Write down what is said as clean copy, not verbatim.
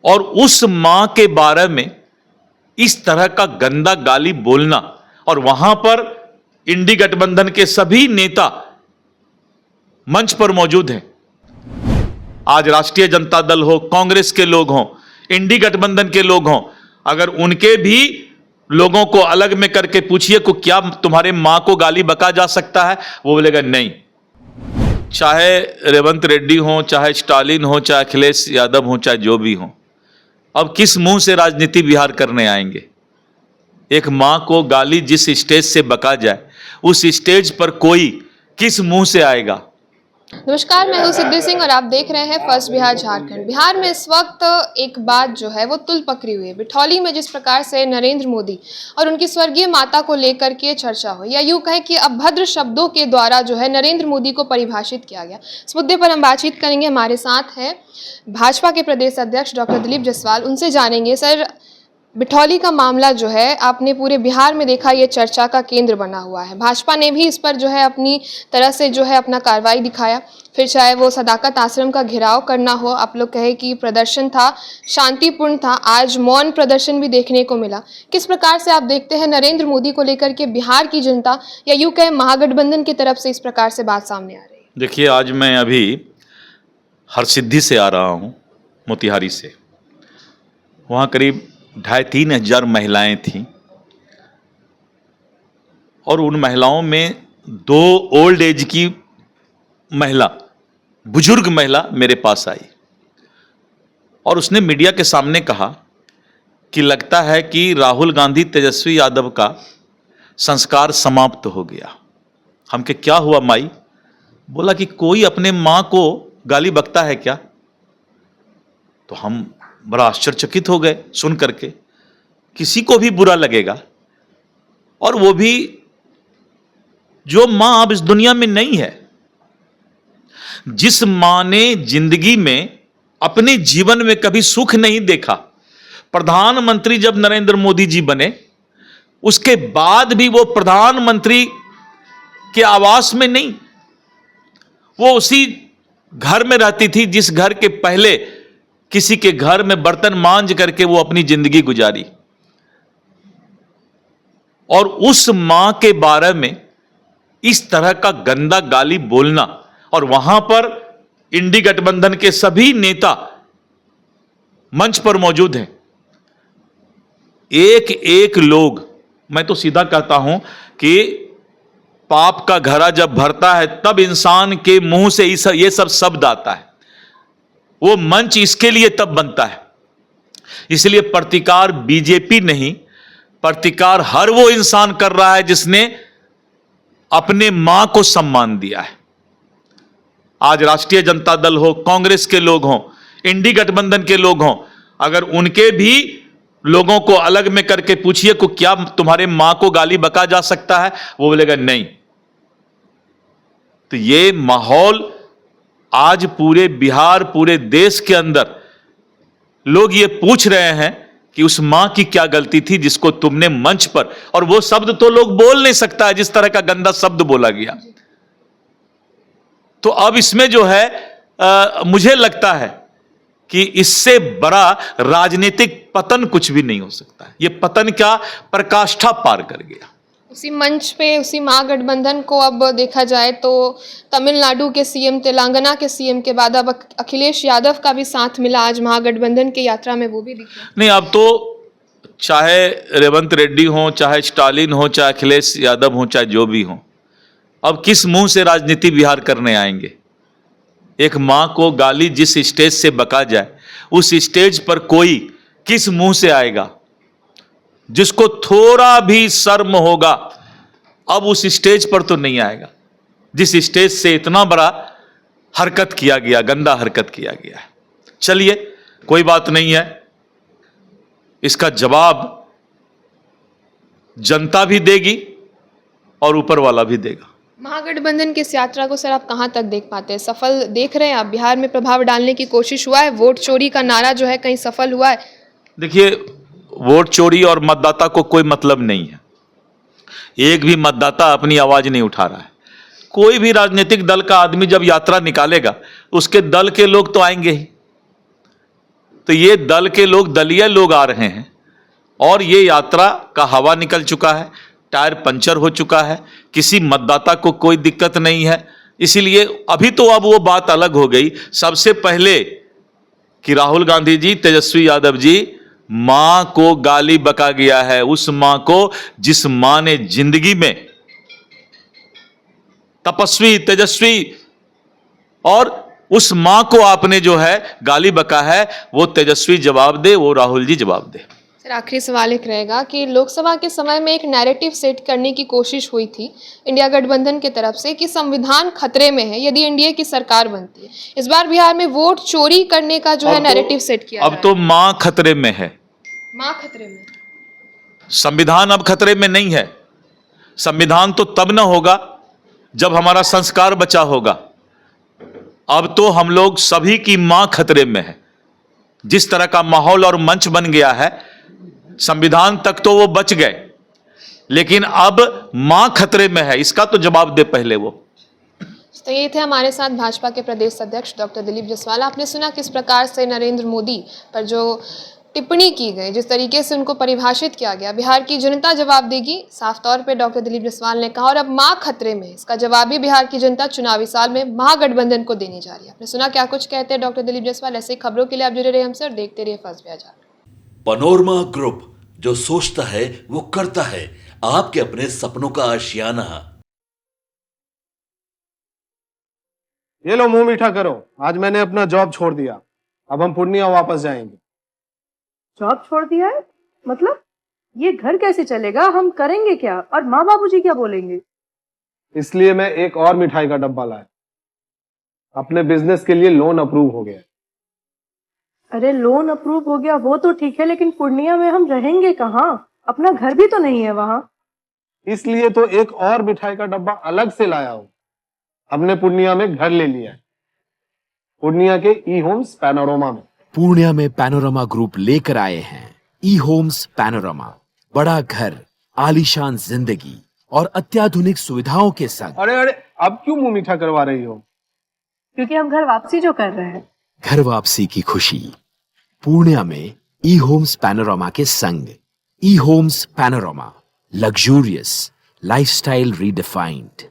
और उस मां के बारे में इस तरह का गंदा गाली बोलना, और वहां पर इंडी गठबंधन के सभी नेता मंच पर मौजूद हैं। आज राष्ट्रीय जनता दल हो, कांग्रेस के लोग हों, इंडी गठबंधन के लोग हों, अगर उनके भी लोगों को अलग में करके पूछिए को क्या तुम्हारे मां को गाली बका जा सकता है, वो बोलेगा नहीं। चाहे रेवंत रेड्डी हो, चाहे स्टालिन हो, चाहे अखिलेश यादव हो, चाहे जो भी हो, अब किस मुंह से राजनीति बिहार करने आएंगे? एक मां को गाली जिस स्टेज से बका जाए, उस स्टेज पर कोई किस मुंह से आएगा? नमस्कार, मैं हूं सिद्धि सिंह और आप देख रहे हैं फर्स्ट बिहार झारखंड। बिहार में इस वक्त एक बात जो है वो तुल पकड़ी हुई है। बिठौली में जिस प्रकार से नरेंद्र मोदी और उनकी स्वर्गीय माता को लेकर के चर्चा हुई, या यूं कहें कि अभद्र शब्दों के द्वारा जो है नरेंद्र मोदी को परिभाषित किया गया, इस मुद्दे पर हम बातचीत करेंगे। हमारे साथ है भाजपा के प्रदेश अध्यक्ष डॉक्टर दिलीप जायसवाल, उनसे जानेंगे सर, बिठौली का मामला जो है आपने पूरे बिहार में देखा, ये चर्चा का केंद्र बना हुआ है। भाजपा ने भी इस पर जो है अपनी तरह से जो है अपना कार्रवाई दिखाया, फिर चाहे वो सदाकत आश्रम का घेराव करना हो, आप लोग कहे कि प्रदर्शन था, शांतिपूर्ण था, आज मौन प्रदर्शन भी देखने को मिला। किस प्रकार से आप देखते हैं नरेंद्र मोदी को लेकर के बिहार की जनता, या यूँ कहें महागठबंधन की तरफ से इस प्रकार से बात सामने आ रही है? देखिए, आज मैं अभी हरसिद्धि से आ रहा हूँ, मोतिहारी से। वहाँ करीब 2,500-3 हजार महिलाएं थीं, और उन महिलाओं में 2 ओल्ड एज की महिला, बुजुर्ग महिला मेरे पास आई, और उसने मीडिया के सामने कहा कि लगता है कि राहुल गांधी तेजस्वी यादव का संस्कार समाप्त हो गया। हम के क्या हुआ माई? बोला कि कोई अपने मां को गाली बकता है क्या? तो हम बड़ा आश्चर्यचकित हो गए सुन करके। किसी को भी बुरा लगेगा, और वो भी जो मां अब इस दुनिया में नहीं है। जिस मां ने जिंदगी में अपने जीवन में कभी सुख नहीं देखा, प्रधानमंत्री जब नरेंद्र मोदी जी बने, उसके बाद भी वो प्रधानमंत्री के आवास में नहीं, वो उसी घर में रहती थी जिस घर के पहले किसी के घर में बर्तन मांज करके वो अपनी जिंदगी गुजारी। और उस मां के बारे में इस तरह का गंदा गाली बोलना, और वहां पर इंडी गठबंधन के सभी नेता मंच पर मौजूद हैं। एक एक लोग, मैं तो सीधा कहता हूं कि पाप का घड़ा जब भरता है तब इंसान के मुंह से ये सब शब्द आता है। वो मंच इसके लिए तब बनता है। इसलिए प्रतिकार बीजेपी नहीं, प्रतिकार हर वो इंसान कर रहा है जिसने अपने मां को सम्मान दिया है। आज राष्ट्रीय जनता दल हो, कांग्रेस के लोग हों, इंडी गठबंधन के लोग हों, अगर उनके भी लोगों को अलग में करके पूछिए को क्या तुम्हारे मां को गाली बका जा सकता है, वो बोलेगा नहीं। तो ये माहौल आज पूरे बिहार, पूरे देश के अंदर लोग ये पूछ रहे हैं कि उस मां की क्या गलती थी जिसको तुमने मंच पर, और वो शब्द तो लोग बोल नहीं सकता है जिस तरह का गंदा शब्द बोला गया। तो अब इसमें जो है मुझे लगता है कि इससे बड़ा राजनीतिक पतन कुछ भी नहीं हो सकता है। ये पतन क्या, पराकाष्ठा पार कर गया। उसी मंच पे उसी महागठबंधन को अब देखा जाए तो तमिलनाडु के सीएम, तेलंगाना के सीएम के बाद अब अखिलेश यादव का भी साथ मिला आज महागठबंधन की यात्रा में, वो भी दिखा। नहीं, अब तो चाहे रेवंत रेड्डी हो, चाहे स्टालिन हो, चाहे अखिलेश यादव हो, चाहे जो भी हो, अब किस मुंह से राजनीति बिहार करने आएंगे? एक मां को गाली जिस स्टेज से बका जाए, उस स्टेज पर कोई किस मुंह से आएगा? जिसको थोड़ा भी शर्म होगा अब उस स्टेज पर तो नहीं आएगा जिस स्टेज से इतना बड़ा हरकत किया गया, गंदा हरकत किया गया है। चलिए, कोई बात नहीं है, इसका जवाब जनता भी देगी और ऊपर वाला भी देगा। महागठबंधन की इस यात्रा को सर आप कहां तक देख पाते हैं? सफल देख रहे हैं आप? बिहार में प्रभाव डालने की कोशिश हुआ है? वोट चोरी का नारा जो है कहीं सफल हुआ है? देखिए, वोट चोरी और मतदाता को कोई मतलब नहीं है। एक भी मतदाता अपनी आवाज नहीं उठा रहा है। कोई भी राजनीतिक दल का आदमी जब यात्रा निकालेगा, उसके दल के लोग तो आएंगे ही। तो ये दल के लोग, दलीय लोग आ रहे हैं और ये यात्रा का हवा निकल चुका है, टायर पंचर हो चुका है, किसी मतदाता को कोई दिक्कत नहीं है। इसीलिए अभी तो अब वो बात अलग हो गई सबसे पहले कि राहुल गांधी जी, तेजस्वी यादव जी मां को गाली बका गया है, उस मां को जिस मां ने जिंदगी में तपस्वी, तेजस्वी और उस मां को आपने जो है गाली बका है, वो तेजस्वी जवाब दे, वो राहुल जी जवाब दे। सर आखिरी सवाल एक रहेगा कि लोकसभा के समय में एक नैरेटिव सेट करने की कोशिश हुई थी इंडिया गठबंधन की तरफ से कि संविधान खतरे में है यदि एनडीए की सरकार बनती है। इस बार बिहार में वोट चोरी करने का जो है नैरेटिव सेट किया अब तो मां खतरे में है, मां खतरे में, संविधान अब खतरे में नहीं है। संविधान तो तब ना होगा जब हमारा संस्कार बचा होगा। अब तो हम लोग सभी की मां खतरे में है। जिस तरह का माहौल और मंच बन गया है, संविधान तक तो वो बच गए, लेकिन अब मां खतरे में है, इसका तो जवाब दे पहले वो। तो ये थे हमारे साथ भाजपा के प्रदेश अध्यक्ष डॉक्टर दिलीप जायसवाल। आपने सुना किस प्रकार से नरेंद्र मोदी पर जो टिप्पणी की गई, जिस तरीके से उनको परिभाषित किया गया, बिहार की जनता जवाब देगी, साफ तौर पे डॉक्टर दिलीप जायसवाल ने कहा। और अब मां खतरे में है, इसका जवाब भी बिहार की जनता चुनावी साल में महागठबंधन को देने जा रही है। आपने सुना क्या कुछ कहते हैं डॉक्टर दिलीप जायसवाल। ऐसे खबरों के लिए आप जुड़े रहे हमसे और देखते रहिए first Bihar Jharkhand. Panorama group, जो सोचता है वो करता है, आपके अपने सपनों का आशियाना। ये लो मुंह मीठा करो, आज मैंने अपना जॉब छोड़ दिया, अब हम पूर्णिया वापस जाएंगे। जॉब छोड़ दिया है? मतलब ये घर कैसे चलेगा? हम करेंगे क्या? और माँ बाबूजी क्या बोलेंगे? इसलिए मैं एक और मिठाई का डब्बा लाया। अपने बिजनेस के लिए लोन अप्रूव हो गया। अरे लोन अप्रूव हो गया वो तो ठीक है, लेकिन पूर्णिया में हम रहेंगे कहाँ? अपना घर भी तो नहीं है वहाँ। इसलिए तो एक और मिठाई का डब्बा अलग से लाया हूँ। हमने पूर्णिया में घर ले लिया है, पूर्णिया के ई होम्स पैनोरमा में। पूर्णिया में पैनोरमा ग्रुप लेकर आए हैं ई होम्स पैनोरमा। बड़ा घर, आलीशान जिंदगी और अत्याधुनिक सुविधाओं के संग। अरे अरे, अब क्यों मुंह मीठा करवा रही हो? क्योंकि हम घर वापसी जो कर रहे हैं। घर वापसी की खुशी पूर्णिया में ई होम्स पैनोरमा के संग। ई homes panorama, luxurious lifestyle redefined.